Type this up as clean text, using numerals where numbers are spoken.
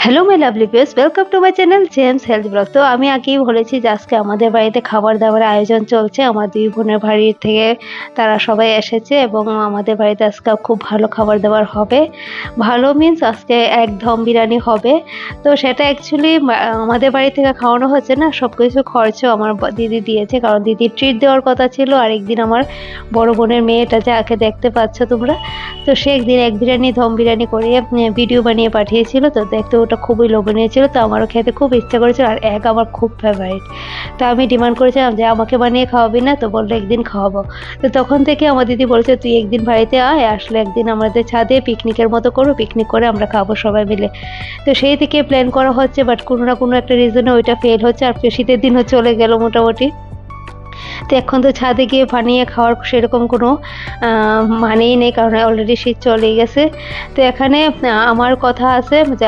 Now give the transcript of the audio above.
Hello my lovely viewers, welcome to my channel James health blog. তো আমি আগেই বলেছি যে আজকে আমাদের বাড়িতে খাবার দাবারের আয়োজন চলছে। আমার দুই বোনের বাড়ি থেকে তারা সবাই এসেছে এবং আমাদের বাড়িতে আজকে খুব ভালো খাবার দাবার হবে। ভালো মিন্স আজকে একদম বিরিয়ানি হবে। তো সেটা অ্যাকচুয়ালি আমাদের বাড়ি থেকে খাওয়ানো হচ্ছে না, সব কিছু খরচও আমার দিদি দিয়েছে, কারণ দিদির ট্রিট দেওয়ার কথা ছিল। আর একদিন আমার বড় বোনের মেয়েটা যাকে দেখতে পাচ্ছ তোমরা, তো সে একদিন এক বিরিয়ানি দম বিরিয়ানি করে ভিডিও বানিয়ে পাঠিয়েছিল। তো দেখতে ওটা খুবই লোভনীয় ছিল, তো আমারও খেতে খুব ইচ্ছা করেছিল। আর এক আমার খুব ফেভারিট, তো আমি ডিমান্ড করেছিলাম যে আমাকে বানিয়ে খাওয়াবি না, তো বললো একদিন খাওয়াবো। তো তখন থেকে আমার দিদি বলেছে তুই একদিন বাড়িতে আয়, আসলে একদিন আমাদের ছাদে পিকনিকের মতো করো, পিকনিক করে আমরা খাবো সবাই মিলে। তো সেই থেকে প্ল্যান করা হচ্ছে, বাট কোনো না কোনো একটা রিজনে ওইটা ফেল হচ্ছে। আর শীতের দিনও চলে গেল মোটামুটি। তো এখন তো ছাদে গিয়ে বানিয়ে খাওয়ার সেরকম কোনো মানেই নেই, কারণ অলরেডি শীত চলে গেছে। তো এখানে আমার কথা আছে যে